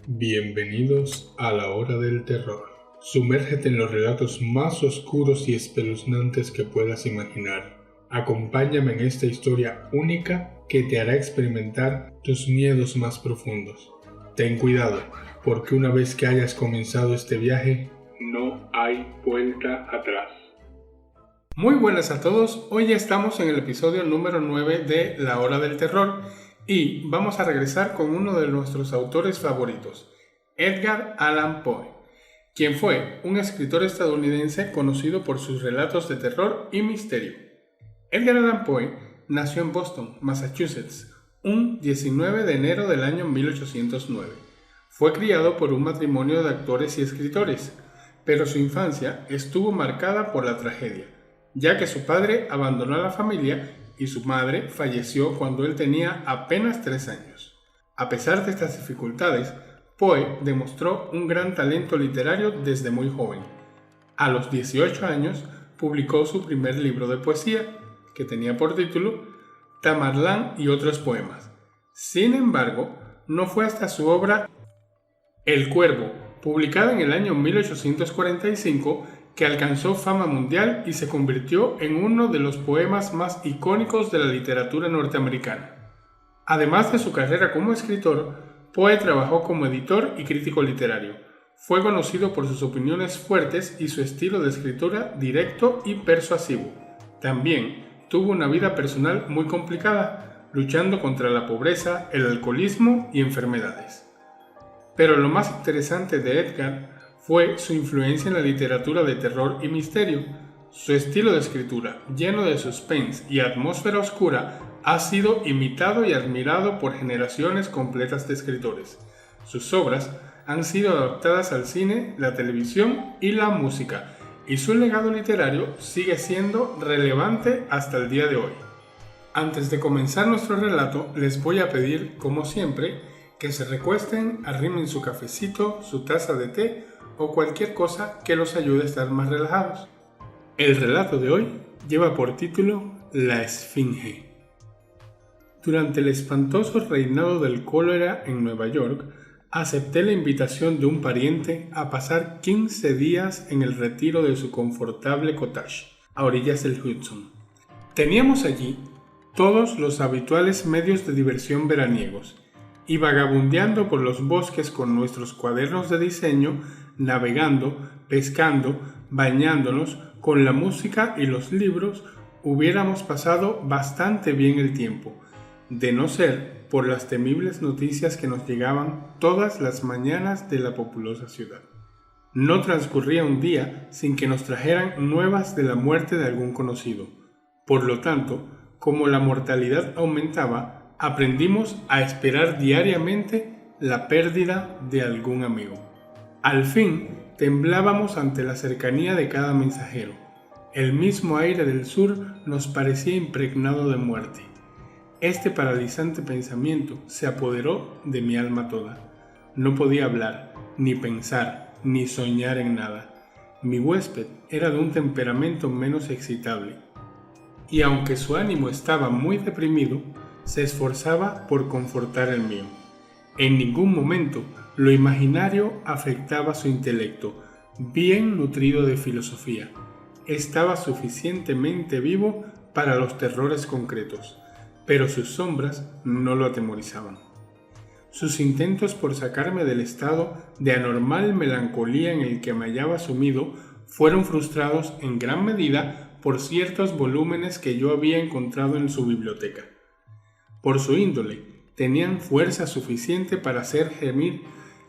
Bienvenidos a la hora del terror. Sumérgete en los relatos más oscuros y espeluznantes que puedas imaginar. Acompáñame en esta historia única que te hará experimentar tus miedos más profundos. Ten cuidado, porque una vez que hayas comenzado este viaje, no hay vuelta atrás. Muy buenas a todos, hoy ya estamos en el episodio número 9 de La Hora del Terror y vamos a regresar con uno de nuestros autores favoritos, Edgar Allan Poe, quien fue un escritor estadounidense conocido por sus relatos de terror y misterio. Edgar Allan Poe nació en Boston, Massachusetts, un 19 de enero del año 1809. Fue criado por un matrimonio de actores y escritores, pero su infancia estuvo marcada por la tragedia, ya que su padre abandonó a la familia y su madre falleció cuando él tenía apenas 3 años. A pesar de estas dificultades, Poe demostró un gran talento literario desde muy joven. A los 18 años publicó su primer libro de poesía, que tenía por título Tamerlán y otros poemas. Sin embargo, no fue hasta su obra El Cuervo, publicada en el año 1845, que alcanzó fama mundial y se convirtió en uno de los poemas más icónicos de la literatura norteamericana. Además de su carrera como escritor, Poe trabajó como editor y crítico literario. Fue conocido por sus opiniones fuertes y su estilo de escritura directo y persuasivo. También tuvo una vida personal muy complicada, luchando contra la pobreza, el alcoholismo y enfermedades. Pero lo más interesante de Edgar fue su influencia en la literatura de terror y misterio. Su estilo de escritura, lleno de suspense y atmósfera oscura, ha sido imitado y admirado por generaciones completas de escritores. Sus obras han sido adaptadas al cine, la televisión y la música, y su legado literario sigue siendo relevante hasta el día de hoy. Antes de comenzar nuestro relato, les voy a pedir, como siempre, que se recuesten, arrimen su cafecito, su taza de té o cualquier cosa que los ayude a estar más relajados. El relato de hoy lleva por título La Esfinge. Durante el espantoso reinado del cólera en Nueva York, acepté la invitación de un pariente a pasar 15 días en el retiro de su confortable cottage, a orillas del Hudson. Teníamos allí todos los habituales medios de diversión veraniegos, y vagabundeando por los bosques con nuestros cuadernos de diseño, navegando, pescando, bañándonos, con la música y los libros, hubiéramos pasado bastante bien el tiempo, de no ser por las temibles noticias que nos llegaban todas las mañanas de la populosa ciudad. No transcurría un día sin que nos trajeran nuevas de la muerte de algún conocido. Por lo tanto, como la mortalidad aumentaba, aprendimos a esperar diariamente la pérdida de algún amigo. Al fin, temblábamos ante la cercanía de cada mensajero. El mismo aire del sur nos parecía impregnado de muerte. Este paralizante pensamiento se apoderó de mi alma toda. No podía hablar, ni pensar, ni soñar en nada. Mi huésped era de un temperamento menos excitable, y aunque su ánimo estaba muy deprimido, se esforzaba por confortar el mío. En ningún momento lo imaginario afectaba su intelecto, bien nutrido de filosofía. Estaba suficientemente vivo para los terrores concretos, pero sus sombras no lo atemorizaban. Sus intentos por sacarme del estado de anormal melancolía en el que me hallaba sumido fueron frustrados en gran medida por ciertos volúmenes que yo había encontrado en su biblioteca. Por su índole, tenían fuerza suficiente para hacer gemir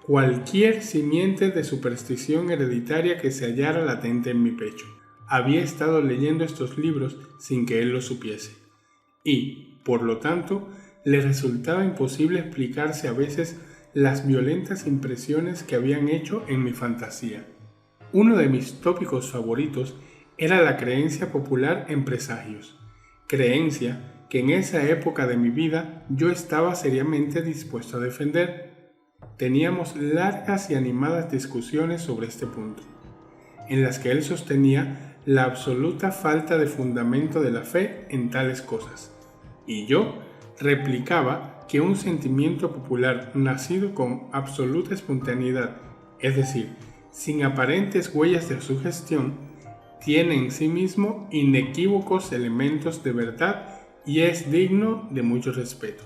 cualquier simiente de superstición hereditaria que se hallara latente en mi pecho. Había estado leyendo estos libros sin que él lo supiese, y, por lo tanto, le resultaba imposible explicarse a veces las violentas impresiones que habían hecho en mi fantasía. Uno de mis tópicos favoritos era la creencia popular en presagios, creencia que en esa época de mi vida yo estaba seriamente dispuesto a defender. Teníamos largas y animadas discusiones sobre este punto, en las que él sostenía la absoluta falta de fundamento de la fe en tales cosas, y yo replicaba que un sentimiento popular nacido con absoluta espontaneidad, es decir, sin aparentes huellas de sugestión, tiene en sí mismo inequívocos elementos de verdad y es digno de mucho respeto.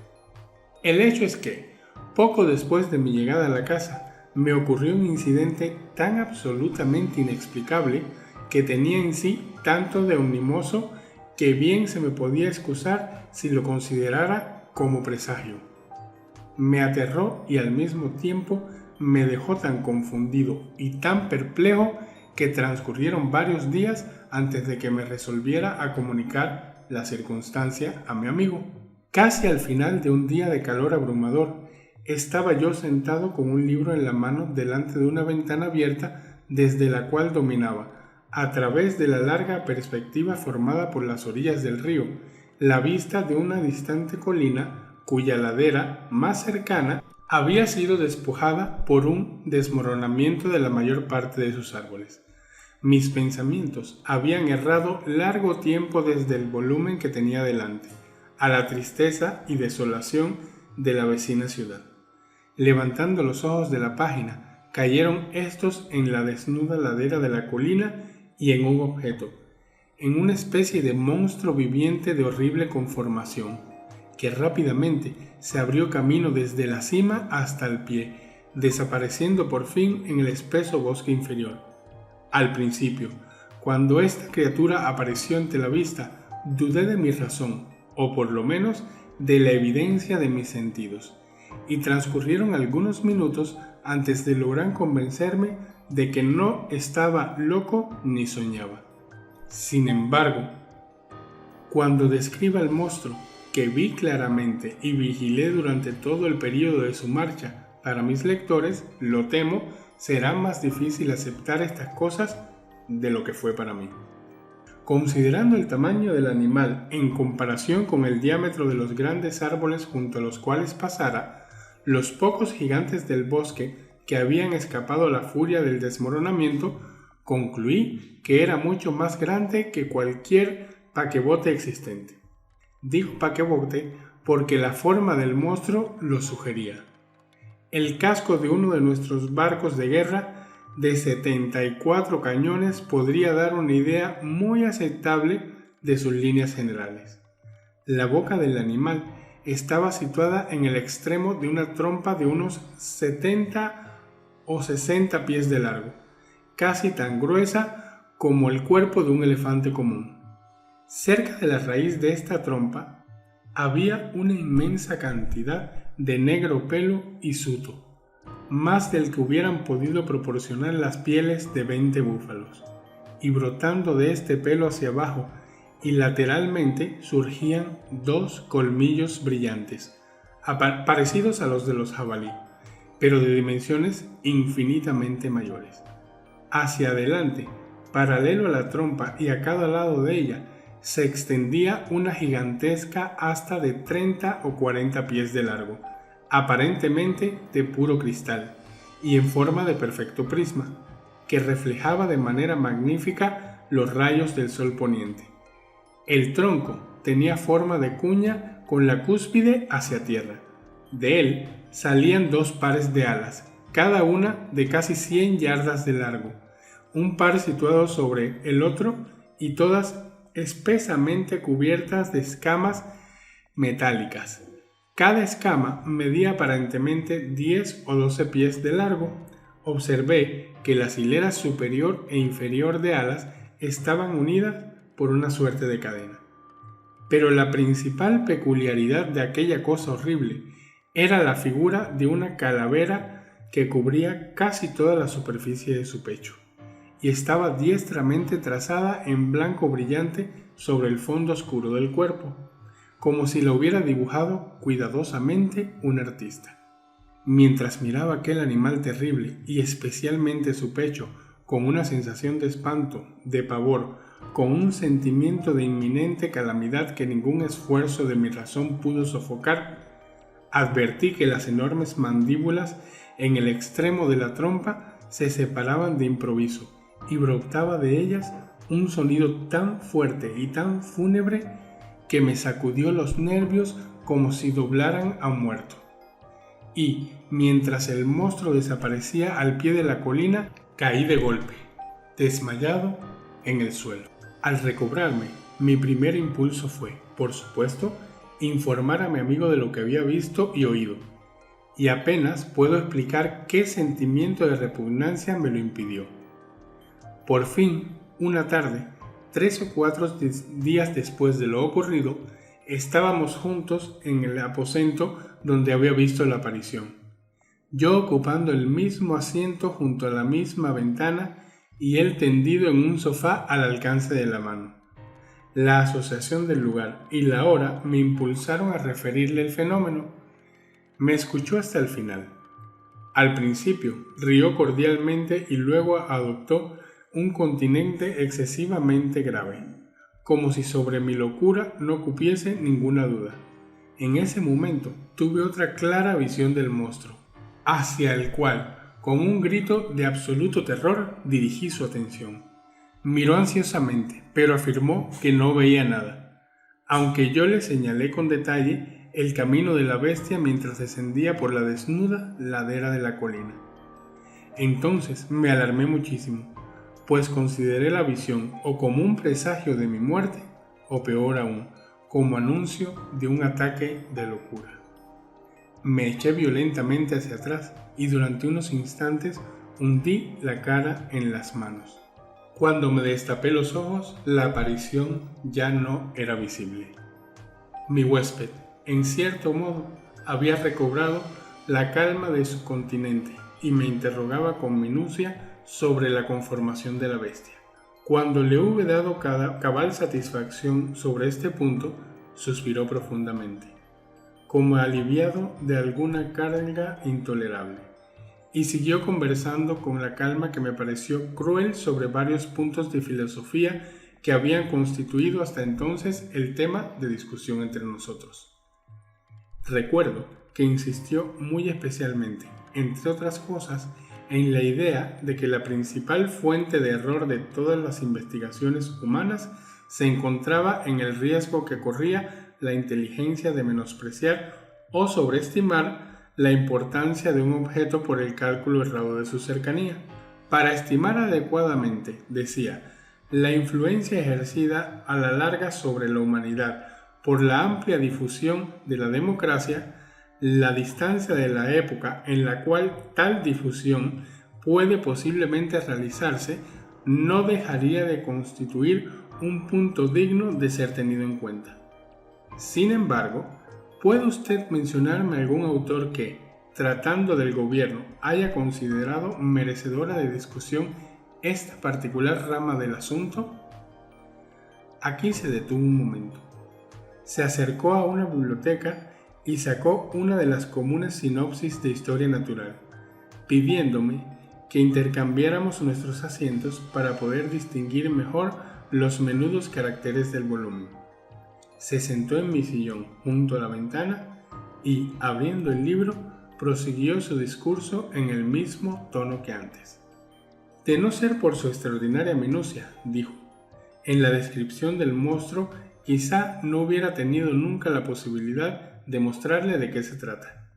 El hecho es que, poco después de mi llegada a la casa, me ocurrió un incidente tan absolutamente inexplicable que tenía en sí tanto de animoso que bien se me podía excusar si lo considerara como presagio. Me aterró y al mismo tiempo me dejó tan confundido y tan perplejo que transcurrieron varios días antes de que me resolviera a comunicar la circunstancia a mi amigo. Casi al final de un día de calor abrumador, estaba yo sentado con un libro en la mano delante de una ventana abierta desde la cual dominaba, a través de la larga perspectiva formada por las orillas del río, la vista de una distante colina cuya ladera más cercana había sido despojada por un desmoronamiento de la mayor parte de sus árboles. Mis pensamientos habían errado largo tiempo desde el volumen que tenía delante, a la tristeza y desolación de la vecina ciudad. Levantando los ojos de la página, cayeron estos en la desnuda ladera de la colina y en un objeto, en una especie de monstruo viviente de horrible conformación, que rápidamente se abrió camino desde la cima hasta el pie, desapareciendo por fin en el espeso bosque inferior. Al principio, cuando esta criatura apareció ante la vista, dudé de mi razón, o por lo menos de la evidencia de mis sentidos, y transcurrieron algunos minutos antes de lograr convencerme de que no estaba loco ni soñaba. Sin embargo, cuando describa el monstruo, que vi claramente y vigilé durante todo el periodo de su marcha, para mis lectores, lo temo, será más difícil aceptar estas cosas de lo que fue para mí. Considerando el tamaño del animal en comparación con el diámetro de los grandes árboles junto a los cuales pasara, los pocos gigantes del bosque que habían escapado a la furia del desmoronamiento, concluí que era mucho más grande que cualquier paquebote existente. Digo paquebote porque la forma del monstruo lo sugería. El casco de uno de nuestros barcos de guerra de 74 cañones podría dar una idea muy aceptable de sus líneas generales. La boca del animal estaba situada en el extremo de una trompa de unos 70 o 60 pies de largo, casi tan gruesa como el cuerpo de un elefante común. Cerca de la raíz de esta trompa había una inmensa cantidad de negro pelo hirsuto, más del que hubieran podido proporcionar las pieles de 20 búfalos, y brotando de este pelo hacia abajo y lateralmente surgían 2 colmillos brillantes, parecidos a los de los jabalí, pero de dimensiones infinitamente mayores. Hacia adelante, paralelo a la trompa y a cada lado de ella, se extendía una gigantesca asta de 30 o 40 pies de largo, aparentemente de puro cristal y en forma de perfecto prisma, que reflejaba de manera magnífica los rayos del sol poniente. El tronco tenía forma de cuña con la cúspide hacia tierra. De él salían 2 pares de alas, cada una de casi 100 yardas de largo, un par situado sobre el otro y todas espesamente cubiertas de escamas metálicas. Cada escama medía aparentemente 10 o 12 pies de largo. Observé que las hileras superior e inferior de alas estaban unidas por una suerte de cadena. Pero la principal peculiaridad de aquella cosa horrible era la figura de una calavera que cubría casi toda la superficie de su pecho, y estaba diestramente trazada en blanco brillante sobre el fondo oscuro del cuerpo, como si la hubiera dibujado cuidadosamente un artista. Mientras miraba aquel animal terrible y especialmente su pecho, con una sensación de espanto, de pavor, con un sentimiento de inminente calamidad que ningún esfuerzo de mi razón pudo sofocar, advertí que las enormes mandíbulas en el extremo de la trompa se separaban de improviso y brotaba de ellas un sonido tan fuerte y tan fúnebre que me sacudió los nervios como si doblaran a un muerto. Y, mientras el monstruo desaparecía al pie de la colina, caí de golpe, desmayado, en el suelo. Al recobrarme, mi primer impulso fue, por supuesto, informar a mi amigo de lo que había visto y oído. Y apenas puedo explicar qué sentimiento de repugnancia me lo impidió. Por fin, una tarde, 3 o 4 días después de lo ocurrido, estábamos juntos en el aposento donde había visto la aparición. Yo ocupando el mismo asiento junto a la misma ventana y él tendido en un sofá al alcance de la mano. La asociación del lugar y la hora me impulsaron a referirle el fenómeno. Me escuchó hasta el final. Al principio rió cordialmente y luego adoptó un continente excesivamente grave, como si sobre mi locura no cupiese ninguna duda. En ese momento tuve otra clara visión del monstruo, hacia el cual, con un grito de absoluto terror, dirigí su atención. Miró ansiosamente, pero afirmó que no veía nada, aunque yo le señalé con detalle el camino de la bestia mientras descendía por la desnuda ladera de la colina. Entonces me alarmé muchísimo, pues consideré la visión o como un presagio de mi muerte, o peor aún, como anuncio de un ataque de locura. Me eché violentamente hacia atrás y durante unos instantes hundí la cara en las manos. Cuando me destapé los ojos, la aparición ya no era visible. Mi huésped, en cierto modo, había recobrado la calma de su continente y me interrogaba con minucia sobre la conformación de la bestia. Cuando le hube dado cabal satisfacción sobre este punto, suspiró profundamente, como aliviado de alguna carga intolerable, y siguió conversando con la calma que me pareció cruel sobre varios puntos de filosofía que habían constituido hasta entonces el tema de discusión entre nosotros. Recuerdo que insistió muy especialmente, entre otras cosas, en la idea de que la principal fuente de error de todas las investigaciones humanas se encontraba en el riesgo que corría la inteligencia de menospreciar o sobreestimar la importancia de un objeto por el cálculo errado de su cercanía. Para estimar adecuadamente, decía, la influencia ejercida a la larga sobre la humanidad por la amplia difusión de la democracia, la distancia de la época en la cual tal difusión puede posiblemente realizarse no dejaría de constituir un punto digno de ser tenido en cuenta. Sin embargo, ¿puede usted mencionarme algún autor que, tratando del gobierno, haya considerado merecedora de discusión esta particular rama del asunto? Aquí se detuvo un momento. Se acercó a una biblioteca y sacó una de las comunes sinopsis de historia natural, pidiéndome que intercambiáramos nuestros asientos para poder distinguir mejor los menudos caracteres del volumen. Se sentó en mi sillón junto a la ventana y, abriendo el libro, prosiguió su discurso en el mismo tono que antes. De no ser por su extraordinaria minucia, dijo, en la descripción del monstruo quizá no hubiera tenido nunca la posibilidad de mostrarle de qué se trata.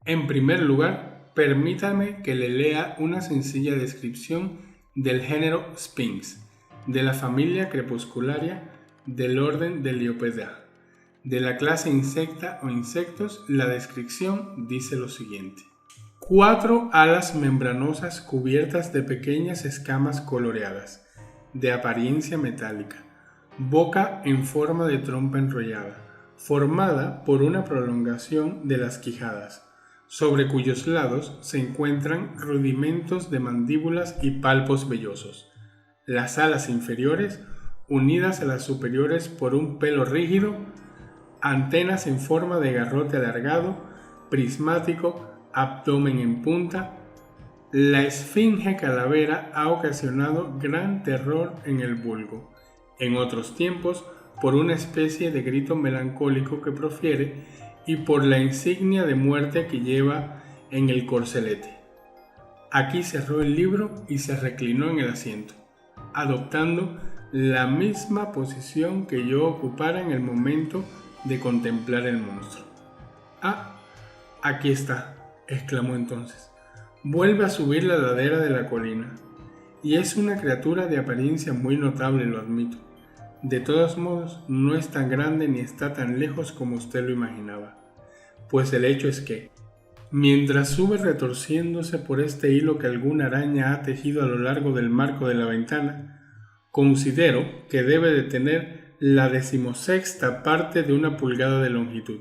En primer lugar, permítame que le lea una sencilla descripción del género Sphinx, de la familia crepuscularia del orden de Liopeda. De la clase insecta o insectos, la descripción dice lo siguiente. 4 alas membranosas cubiertas de pequeñas escamas coloreadas, de apariencia metálica, boca en forma de trompa enrollada, formada por una prolongación de las quijadas, sobre cuyos lados se encuentran rudimentos de mandíbulas y palpos vellosos. Las alas inferiores, unidas a las superiores por un pelo rígido, antenas en forma de garrote alargado, prismático, abdomen en punta. La esfinge calavera ha ocasionado gran terror en el vulgo. En otros tiempos, por una especie de grito melancólico que profiere y por la insignia de muerte que lleva en el corcelete. Aquí cerró el libro y se reclinó en el asiento, adoptando la misma posición que yo ocupara en el momento de contemplar el monstruo. «Ah, aquí está», exclamó entonces. «Vuelve a subir la ladera de la colina. Y es una criatura de apariencia muy notable, lo admito. De todos modos, no es tan grande ni está tan lejos como usted lo imaginaba. Pues el hecho es que, mientras sube retorciéndose por este hilo que alguna araña ha tejido a lo largo del marco de la ventana, considero que debe de tener la 16ª parte de una pulgada de longitud,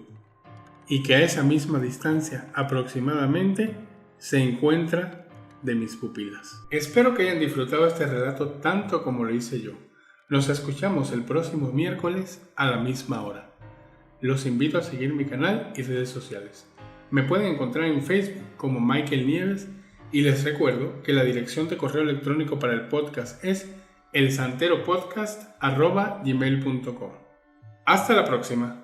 y que a esa misma distancia aproximadamente se encuentra de mis pupilas». Espero que hayan disfrutado este relato tanto como lo hice yo. Nos escuchamos el próximo miércoles a la misma hora. Los invito a seguir mi canal y redes sociales. Me pueden encontrar en Facebook como Michael Nieves y les recuerdo que la dirección de correo electrónico para el podcast es elsanteropodcast@gmail.com. Hasta la próxima.